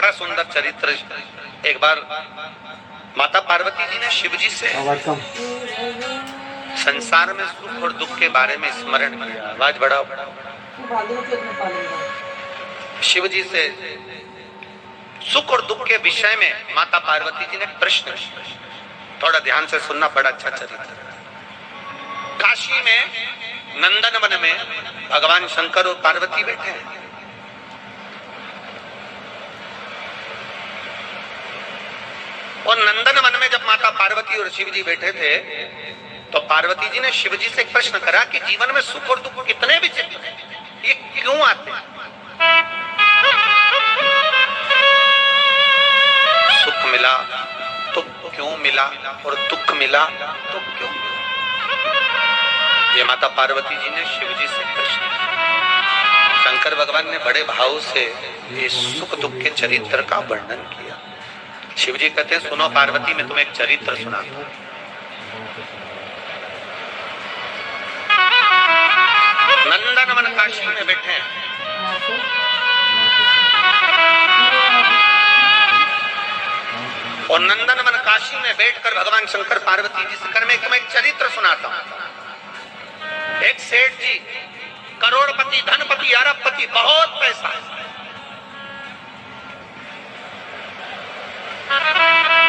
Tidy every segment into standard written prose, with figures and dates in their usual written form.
बड़ा सुंदर चरित्र। एक बार माता पार्वती जी ने शिव जी से संसार में सुख और दुख के बारे में स्मरण किया। आवाज बढ़ाओ। शिव जी से सुख और दुख के विषय में माता पार्वती जी ने प्रश्न, थोड़ा ध्यान से सुनना, बड़ा अच्छा चरित्र। काशी में नंदन वन में भगवान शंकर और पार्वती बैठे हैं। और नंदन वन में जब माता पार्वती और शिव जी बैठे थे तो पार्वती जी ने शिव जी से एक प्रश्न करा कि जीवन में सुख और दुख कितने विचित्र हैं, ये क्यों आते हैं? सुख मिला तो क्यों मिला, और दुख मिला तो क्यों मिला? ये माता पार्वती जी ने शिव जी से प्रश्न। शंकर भगवान ने बड़े भाव से ये सुख दुख के चरित्र का वर्णन किया। शिव जी कहते हैं, सुनो पार्वती, मैं तुम्हें एक चरित्र सुनाता हूं। नंदन वन काशी में बैठे हैं और नंदन वन काशी में बैठकर भगवान शंकर पार्वती जी से कर, मैं तुम्हें एक चरित्र सुनाता हूं। एक सेठ जी, करोड़पति, धनपति, अरबपति, बहुत पैसा है,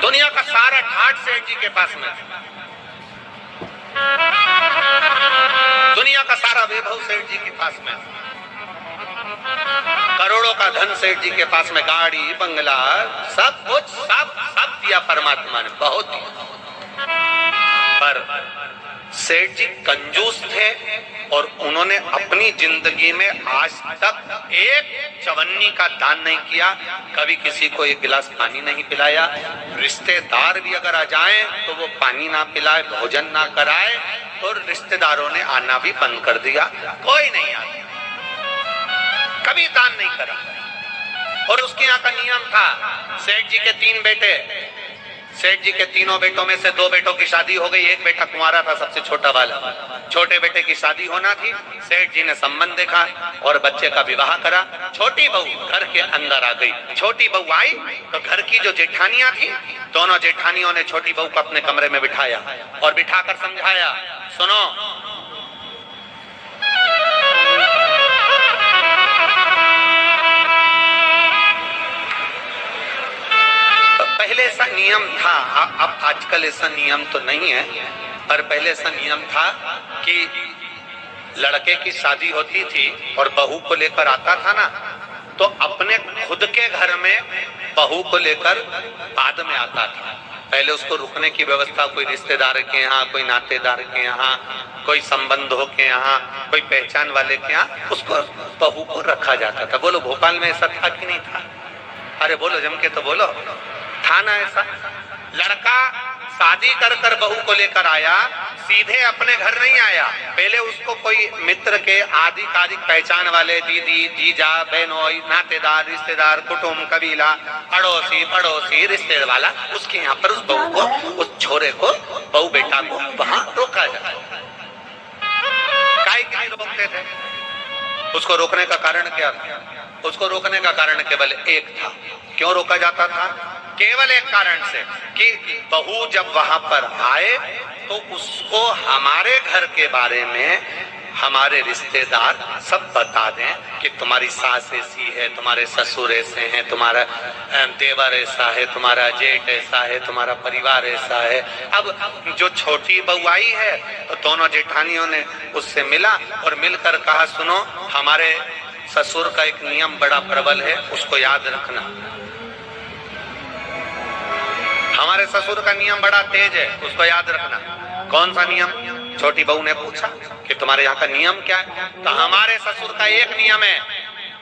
दुनिया का सारा ठाट सेठ जी के पास में, दुनिया का सारा वैभव सेठ जी के पास में, करोड़ों का धन सेठ जी के पास में, गाड़ी बंगला सब कुछ, सब दिया परमात्मा ने, बहुत दिया। पर सेठ जी कंजूस थे और उन्होंने अपनी जिंदगी में आज तक एक चवन्नी का दान नहीं किया, कभी किसी को एक गिलास पानी नहीं पिलाया। रिश्तेदार भी अगर आ जाएं तो वो पानी ना पिलाए, भोजन ना कराए, और रिश्तेदारों ने आना भी बंद कर दिया, कोई नहीं आता, कभी दान नहीं करा। और उसके यहाँ का नियम था, सेठ जी के 3 बेटे, सेठ जी के तीनों बेटों में से 2 बेटों की शादी हो गई, एक बेटा कुंवारा था, सबसे छोटा वाला। छोटे बेटे की शादी होना थी, सेठ जी ने संबंध देखा और बच्चे का विवाह करा। छोटी बहू घर के अंदर आ गई। छोटी बहू आई तो घर की जो जेठानियां थी, दोनों जेठानियों ने छोटी बहू को अपने कमरे में बिठाया और बिठाकर समझाया, सुनो, पहले ऐसा नियम था, अब आजकल ऐसा नियम तो नहीं है, पर पहले ऐसा नियम था कि लड़के की शादी होती थी और बहू को लेकर आता था ना, तो अपने खुद के घर में बहू को लेकर बाद में आता था। पहले उसको रुकने की व्यवस्था कोई रिश्तेदार के यहाँ, कोई नातेदार के यहाँ, कोई संबंधों के यहाँ, कोई पहचान वाले के यहाँ, उसको बहू को रखा जाता था। बोलो भोपाल में ऐसा था कि नहीं था? अरे बोलो जम के, तो बोलो, था ना ऐसा? लड़का शादी कर कर बहू को लेकर आया, सीधे अपने घर नहीं आया, पहले उसको कोई मित्र के आधिकारिक पहचान वाले, दीदी, जीजा, बहनोई, नातेदार, रिश्तेदार, कुटुंब, कबीला, अड़ोसी पड़ोसी, रिश्तेदार वाला, उसके यहाँ पर उस बहू को, उस छोरे को, बहू बेटा को वहां रोका जाता। काहे के लिए रोकते थे? उसको रोकने का कारण क्या था? उसको रोकने का कारण केवल एक था। क्यों रोका जाता था? केवल एक कारण से कि बहू जब वहां पर आए तो उसको हमारे घर के बारे में हमारे रिश्तेदार सब बता दें कि तुम्हारी सास ऐसी है, तुम्हारे ससुर ऐसे हैं, तुम्हारा देवर ऐसा है, तुम्हारा जेठ ऐसा है, तुम्हारा परिवार ऐसा है। अब जो छोटी बहू आई है तो दोनों जेठानियों ने उससे मिला और मिलकर कहा, सुनो, हमारे ससुर का एक नियम बड़ा प्रबल है, उसको याद रखना। हमारे ससुर का नियम बड़ा तेज है, उसको याद रखना। कौन सा नियम? छोटी बहू ने पूछा कि तुम्हारे यहाँ का नियम क्या है? तो हमारे ससुर का एक नियम है,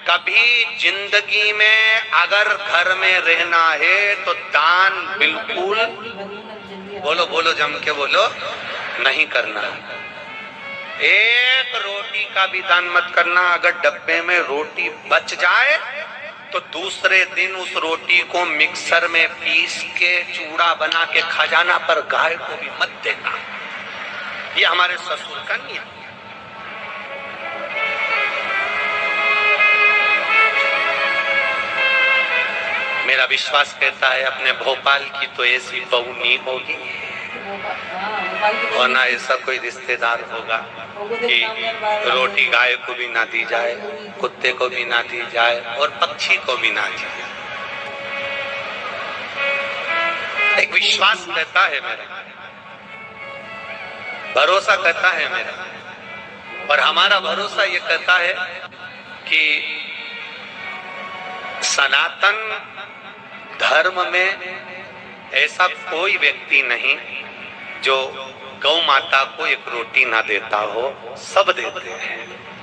कभी जिंदगी में अगर घर में रहना है तो दान बिल्कुल, बोलो बोलो जम के बोलो, नहीं करना। एक रोटी का भी दान मत करना। अगर डब्बे में रोटी बच जाए तो दूसरे दिन उस रोटी को मिक्सर में पीस के चूड़ा बना के खजाना पर गाय को भी मत देना। ये हमारे ससुर का नियम। विश्वास कहता है अपने भोपाल की तो ऐसी बहू नहीं होगी और ना ऐसा कोई रिश्तेदार होगा कि रोटी गाय को भी ना दी जाए, कुत्ते को भी ना दी जाए और पक्षी को भी ना दी जाए। एक विश्वास कहता है मेरा, भरोसा कहता है मेरा, और हमारा भरोसा ये कहता है कि सनातन धर्म में ऐसा कोई व्यक्ति नहीं जो गौ माता को एक रोटी ना देता हो, सब देते हैं।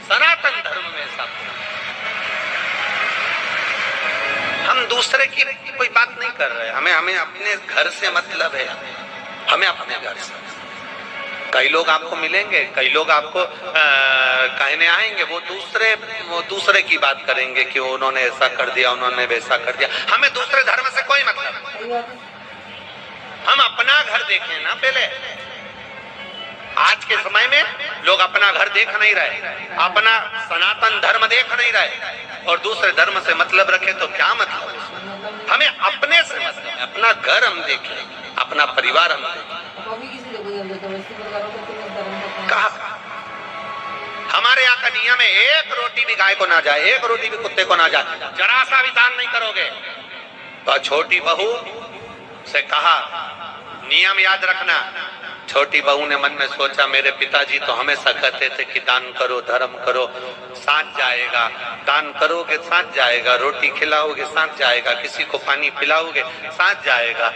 सनातन धर्म में ऐसा, हम दूसरे की कोई बात नहीं कर रहे, हमें अपने घर से मतलब है, हमें अपने घर से। कई लोग आपको मिलेंगे, कई लोग आपको कहने आएंगे, वो दूसरे की बात करेंगे कि उन्होंने ऐसा कर दिया, उन्होंने वैसा कर दिया। हमें दूसरे धर्म से कोई मतलब, हम अपना घर देखें ना पहले। आज के समय में लोग अपना घर देख नहीं रहे, अपना सनातन धर्म देख नहीं रहे और दूसरे धर्म से मतलब रखे तो क्या मतलब। हमें अपने से मतलब, अपना घर हम देखें, अपना परिवार हम देखें। कहा हमारे यहाँ का नियम है, एक रोटी भी गाय को ना जाए, एक रोटी भी कुत्ते को ना जाए, जरा सा भी दान नहीं करोगे। तो छोटी बहू से कहा नियम याद रखना। छोटी बहू ने मन में सोचा मेरे पिताजी तो हमेशा कहते थे कि दान करो, धर्म करो, साथ जाएगा। दान करोगे साथ जाएगा, रोटी खिलाओगे साथ जाएगा, किसी को पानी पिलाओगे साथ जाएगा।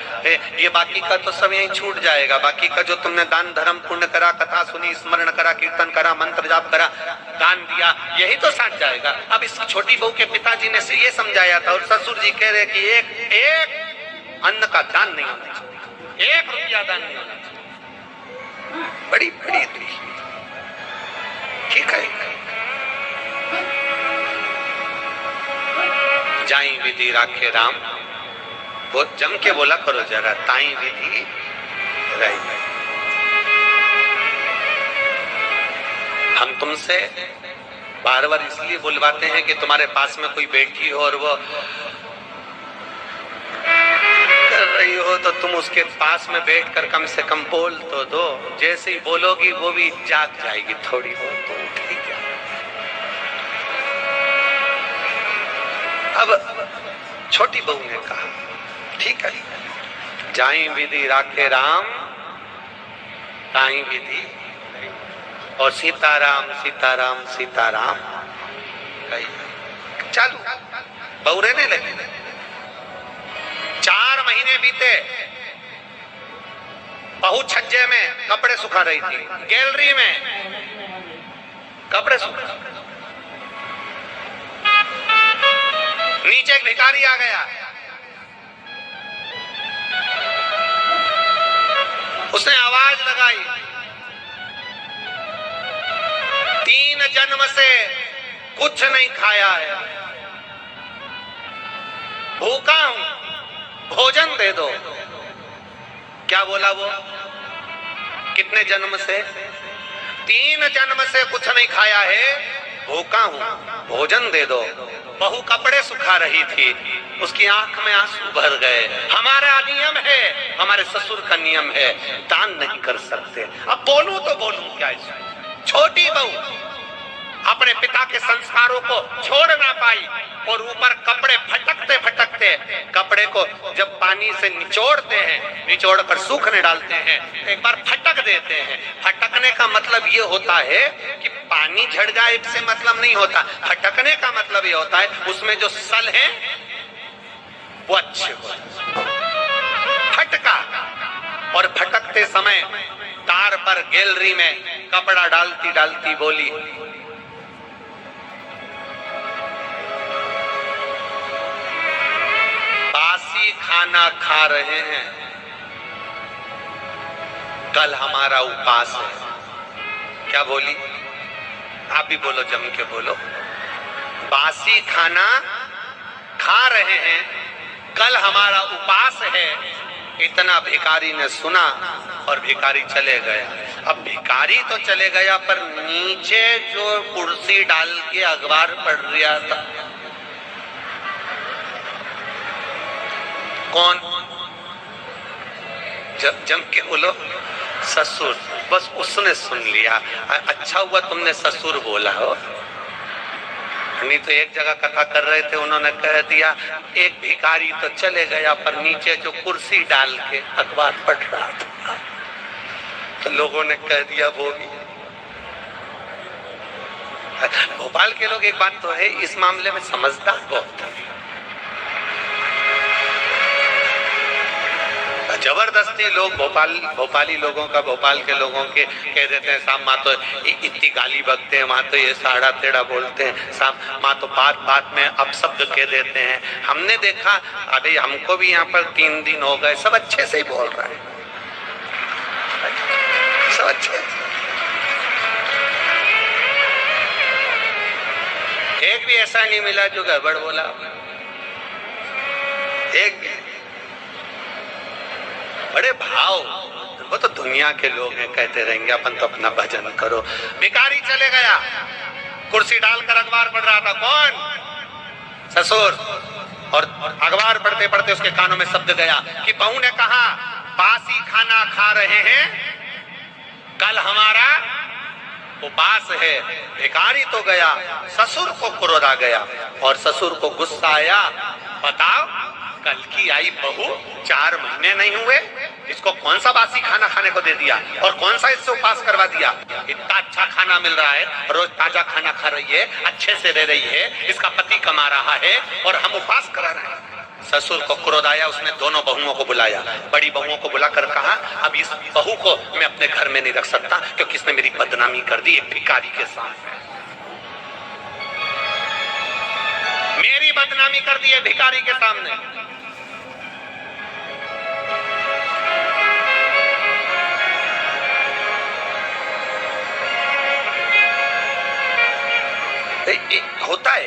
ये बाकी का तो सब यहीं छूट जाएगा। बाकी का जो तुमने दान धर्म पुण्य करा, कथा सुनी, स्मरण करा, कीर्तन करा, मंत्र जाप करा, दान दिया, यही तो साथ जाएगा। अब इस छोटी बहू के पिताजी ने ये समझाया था और ससुर जी कह रहे कि एक अन्न का दान नहीं होना चाहिए, 1 रुपया दान नहीं होना चाहिए। बड़ी बड़ी ठीक है। जाई विधि राखे राम, वो जम के बोला करो जरा, ताई विधि रही। हम तुमसे बार बार इसलिए बुलवाते हैं कि तुम्हारे पास में कोई बैठी हो और वो कर रही हो तो तुम उसके पास में बैठकर कम से कम बोल तो दो। जैसे ही बोलोगी वो भी जाग जाएगी, थोड़ी बहुत तो उठ ही जाए। अब छोटी बहू ने कहा ठीक है, जाई विधि राखे राम, ताई विधि, और सीताराम सीताराम सीताराम कही। चालू बहू रहने लगी। 4 महीने बीते, बहू छज्जे में कपड़े सुखा रही थी, गैलरी में कपड़े सुखा। नीचे एक भिखारी आ गया, उसने आवाज लगाई, 3 जन्म से कुछ नहीं खाया है, भूखा हूं, भोजन दे दो। क्या बोला वो? कितने जन्म से? 3 जन्म से कुछ नहीं खाया है, भूखा हूं, भोजन दे दो। बहू कपड़े सुखा रही थी, उसकी आंख में आंसू भर गए। हमारा नियम है, हमारे ससुर का नियम है, दान नहीं कर सकते। अब बोलूं तो बोलूं क्या इसमें? छोटी बहू अपने पिता के संस्कारों को छोड़ ना पाई और ऊपर कपड़े फटकते फटकते, कपड़े को जब पानी से निचोड़ते हैं, निचोड़ कर सूखने डालते हैं, एक बार फटक देते हैं। फटकने का मतलब ये होता है कि पानी झड़ जाए इससे मतलब नहीं होता। फटकने का मतलब ये होता है उसमें जो सल है वो अच्छे हो। फटका और फटकते समय तार पर गैलरी में कपड़ा डालती डालती बोली, बासी खाना खा रहे हैं, कल हमारा उपवास है। क्या बोली? आप भी बोलो, जम के बोलो। बासी खाना खा रहे हैं, कल हमारा उपवास है। इतना भिखारी ने सुना और भिखारी चले गया। अब भिखारी तो चले गया, पर नीचे जो कुर्सी डाल के अखबार पढ़ रहा था, कौन? जम के बोलो ससुर। बस उसने सुन लिया। अच्छा हुआ तुमने ससुर बोला हो, नहीं तो एक जगह कथा कर रहे थे, उन्होंने कह दिया एक भिखारी तो चले गया पर नीचे जो कुर्सी डाल के अखबार पढ़ रहा था, तो लोगों ने कह दिया वो भी। भोपाल के लोग एक बात तो है, इस मामले में समझदार बहुत है। जबरदस्ती लोग भोपाली लोगों का, भोपाल के लोगों के कह देते हैं साहब माँ तो इतनी गाली बकते हैं, माँ तो ये साड़ा तेड़ा बोलते हैं, साहब माँ तो बात बात में अपशब्द कह देते हैं। हमने देखा, अभी हमको भी यहाँ पर 3 दिन हो गए, सब अच्छे से ही बोल रहा है, सब अच्छे। एक भी ऐसा नहीं मिला जो गड़बड़ बोला, एक भी। बड़े भाव, वो तो दुनिया के लोग हैं, कहते रहेंगे अपन तो अपना भजन करो। भिखारी चले गया, कुर्सी डालकर अखबार पढ़ रहा था। कौन? ससुर। और अखबार पढ़ते पढ़ते उसके कानों में शब्द गया कि बहू ने कहा बासी खाना खा रहे हैं, कल हमारा उपास है। भिखारी तो गया, ससुर को क्रोध आ गया और ससुर को गुस्सा आया। बताओ, कल की आई बहू 4 महीने नहीं हुए, इसको कौन सा बासी खाना खाने को दे दिया और कौन सा इससे उपास करवा दिया? इतना अच्छा खाना मिल रहा है, रोज ताजा खाना खा रही है, अच्छे से रह रही है, इसका पति कमा रहा है और हम उपास करा रहे हैं। ससुर को क्रोध आया, उसने दोनों बहुओं को बुलाया। बड़ी बहुओं को बुलाकर कहा अब इस बहू को मैं अपने घर में नहीं रख सकता क्योंकि इसने मेरी बदनामी कर दी, एक भिखारी के सामने मेरी बदनामी कर दी है, भिखारी के सामने। होता है।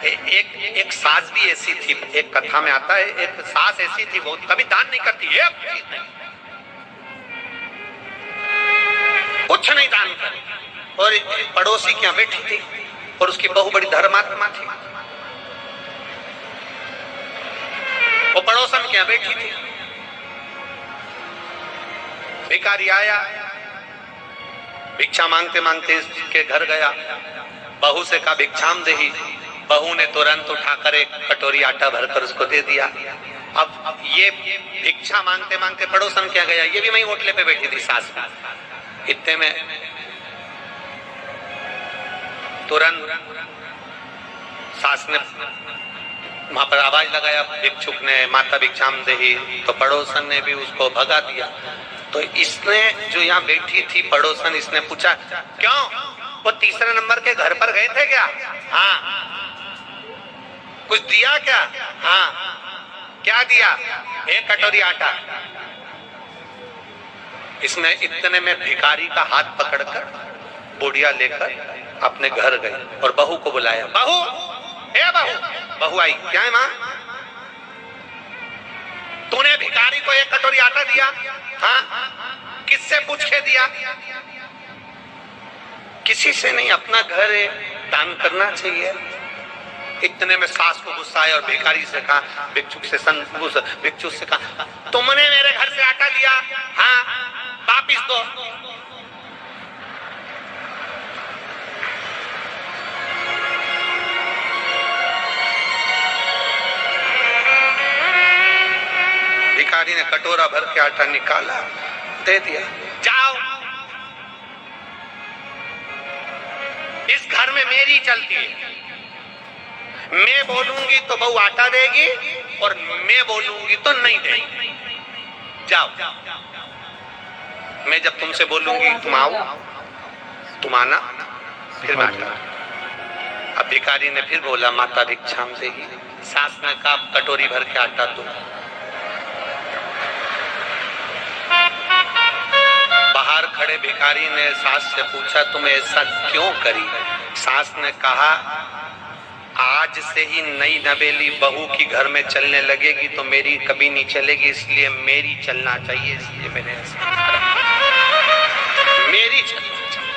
एक सास भी ऐसी थी, एक कथा में आता है, एक सास ऐसी थी, वो कभी दान नहीं करती, एक चीज नहीं, कुछ नहीं दान करती। और पड़ोसी के यहाँ बैठी थी और उसकी बहू बड़ी धर्मात्मा थी, वो पड़ोसन के यहाँ बैठी थी। भिखारी आया, भिक्षा मांगते मांगते इसके घर गया, बहू से कहा भिक्षाम देही। बहू ने तुरंत उठाकर एक कटोरी आटा भरकर उसको दे दिया। अब ये भिक्षा मांगते मांगते पड़ोसन क्या गया, ये भी वहीं होटले पे बैठी थी सास। इतने में तुरंत सास ने वहां पर आवाज लगाया, भिक्षुक ने, माता भिक्षाम देही। तो पड़ोसन ने भी उसको भगा दिया। तो इसने जो यहाँ बैठी थी पड़ोसन, इसने पूछा क्यों, वो तीसरे नंबर के घर पर गए थे क्या? हाँ। कुछ दिया क्या? हाँ। क्या दिया? एक कटोरी आटा। इसने इतने में भिखारी का हाथ पकड़कर बुढ़िया लेकर अपने घर गई और बहू को बुलाया। बहू, हे बहू। बहू आई। क्या है माँ? तूने भिखारी को एक कटोरी आटा दिया? हाँ। किससे पूछ के दिया? किसी से नहीं, अपना घर है, दान करना चाहिए। इतने में सास को गुस्सा आया और भिखारी से कहा, भिक्षुक से कहा तुमने मेरे घर से आटा लिया? हाँ। वापिस दो। भिखारी ने कटोरा भर के आटा निकाला, दे दिया। जाओ, इस घर में मेरी चलती है, मैं बोलूंगी तो बहू आटा देगी और मैं बोलूंगी तो नहीं देगी। जाओ, मैं जब तुमसे बोलूंगी तुम आओ, तुम आना, फिर मैं आटा। अब भिखारी ने फिर बोला माता भिक्षाम से ही। सास ने कहा कटोरी भर के आटा दो। बाहर खड़े भिखारी ने सास से पूछा तुम ऐसा क्यों करी? सास ने कहा आज से ही नई नवेली बहू की घर में चलने लगेगी तो मेरी कभी नहीं चलेगी, इसलिए मेरी चलना चाहिए, इसलिए मैंने ऐसा मेरी चलना चाहिए।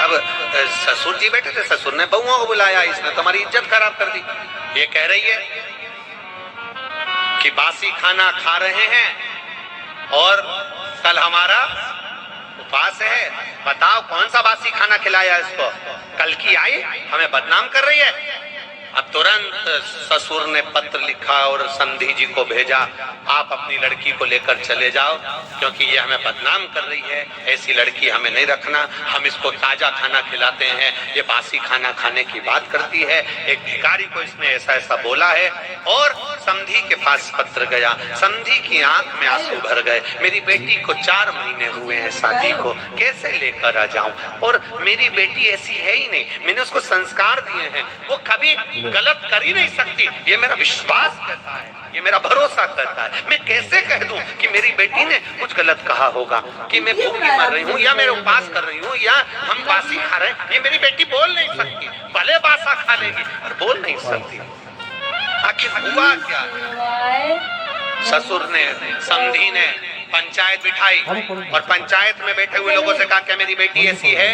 अब ससुर जी बैठे थे, ससुर ने बहुओं को बुलाया, इसने तुम्हारी इज्जत खराब कर दी। ये कह रही है कि बासी खाना खा रहे हैं और कल हमारा उपवास है। बताओ कौन सा बासी खाना खिलाया इसको? कल की आई हमें बदनाम कर रही है। अब तुरंत ससुर ने पत्र लिखा और समधी जी को भेजा, आप अपनी लड़की को लेकर चले जाओ क्योंकि ये हमें बदनाम कर रही है, ऐसी लड़की हमें नहीं रखना, हम इसको ताजा खाना खिलाते हैं, ये बासी खाना खाने की बात करती है। एक भिखारी को इसने ऐसा ऐसा बोला है। और समधी के पास पत्र गया, समधी की आंख में आंसू भर गए। मेरी बेटी को 4 महीने हुए हैं शादी को, कैसे लेकर आ जाऊं? और मेरी बेटी ऐसी है ही नहीं, मैंने उसको संस्कार दिए हैं, वो कभी गलत कर ही नहीं सकती, ये मेरा विश्वास कहता है, ये मेरा भरोसा कहता है। मैं कैसे कह दूं कि मेरी बेटी ने कुछ गलत कहा होगा, कि मैं भूखी मर रही हूँ या मैं उपवास कर रही हूँ या हम बासी खा रहे हैं? ये मेरी बेटी बोल नहीं सकती, भले बासा खा लेगी पर बोल नहीं सकती। आखिर हुआ क्या? ससुर ने, समधी ने पंचायत बिठाई और पंचायत में बैठे हुए लोगों से कहा क्या मेरी बेटी ऐसी है?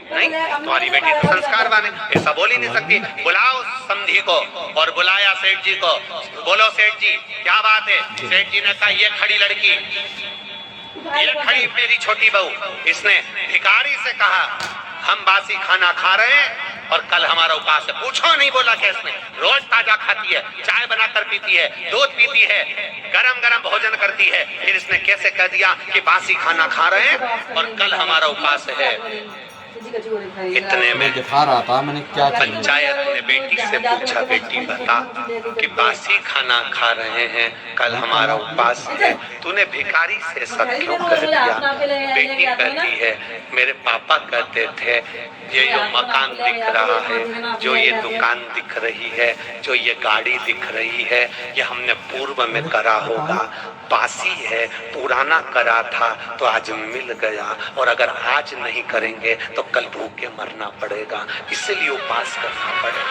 नहीं, तुम्हारी बेटी तो संस्कारवान है, ऐसा बोल ही नहीं सकती। बुलाओ समधी को। और बुलाया सेठ जी को। बोलो सेठ जी क्या बात है? सेठ जी ने कहा ये खड़ी लड़की, ये खड़ी मेरी छोटी बहू, इसने भिखारी से कहा हम बासी खाना खा रहे हैं और कल हमारा उपवास है। पूछो नहीं बोला कि इसने रोज ताजा खाती है, चाय बनाकर पीती है, दूध पीती है, गरम गरम भोजन करती है, फिर इसने कैसे कह दिया कि बासी खाना खा रहे हैं और कल हमारा उपवास है? इतने में दिखा रहा था मैंने क्या पंचायत ने बेटी से पूछा, बेटी बता कि बासी खाना खा रहे हैं, कल हमारा उपवास है, तूने भिखारी से सब क्यों कह दिया? बेटी कहती है मेरे पापा कहते थे ये जो मकान दिख रहा है, जो ये दुकान दिख रही है, जो ये गाड़ी दिख रही है, ये हमने पूर्व में करा होगा, बासी है, पुराना करा था तो आज मिल गया, और अगर आज नहीं करेंगे तो कल भूखे मरना पड़ेगा, इसलिए उपवास करना पड़ेगा।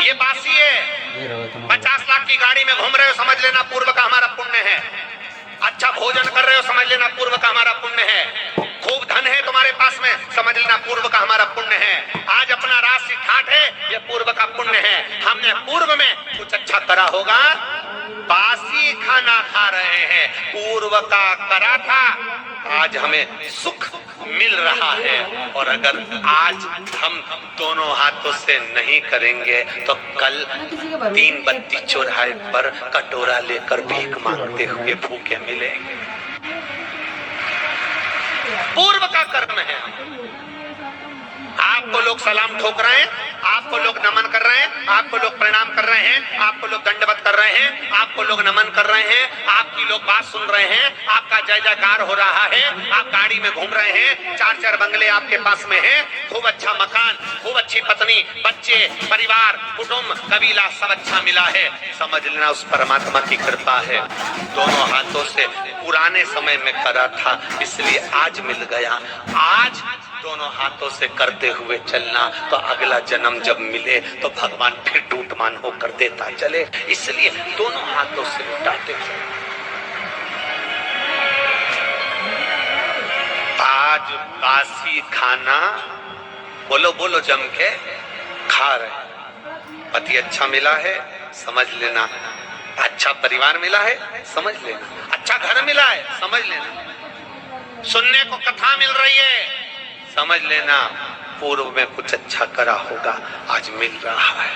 ये बासी है। 50 लाख की गाड़ी में घूम रहे हो, समझ लेना पूर्व का हमारा पुण्य है। अच्छा भोजन कर रहे हो, समझ लेना पूर्व का हमारा पुण्य है। खूब धन है तुम्हारे पास में, समझ लेना पूर्व का हमारा पुण्य है। आज अपना राशि ठाट है, ये पूर्व का पुण्य है। हमने पूर्व में कुछ अच्छा करा होगा, बासी खाना खा रहे हैं, पूर्व का करा था, आज हमें सुख मिल रहा है। और अगर आज हम दोनों हाथों से नहीं करेंगे तो कल 3 बत्ती चौराहे पर कटोरा लेकर भीख मांगते हुए भूखे मिलेंगे। पूर्व का कर्म है। आपको लोग सलाम ठोक रहे हैं, आपको लोग नमन कर रहे हैं, आपको लोग प्रणाम कर रहे हैं, आपको लोग दंडवत कर रहे हैं, आपको लोग नमन कर रहे हैं, आपकी लोग बात सुन रहे हैं, आपका जय जयकार हो रहा है, आप गाड़ी में घूम रहे हैं, 4 बंगले आपके पास में हैं, खूब अच्छा मकान, खूब अच्छी पत्नी, बच्चे, परिवार, कुटुंब, कबीला सब अच्छा मिला है। समझ लेना उस परमात्मा की कृपा है। दोनों हाथों से पुराने समय में करा था, इसलिए आज मिल गया। आज दोनों हाथों से करते हुए चलना तो अगला जन्म जब मिले तो भगवान फिर टूटमान होकर देता चले, इसलिए दोनों हाथों से लुटाते चले। आज बासी खाना बोलो बोलो जम के खा रहे। पति अच्छा मिला है, समझ लेना। अच्छा परिवार मिला है, समझ लेना। अच्छा घर मिला है, समझ लेना। सुनने को कथा मिल रही है, समझ लेना पूर्व में कुछ अच्छा करा होगा, आज मिल रहा है।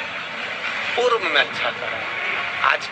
पूर्व में अच्छा करा, आज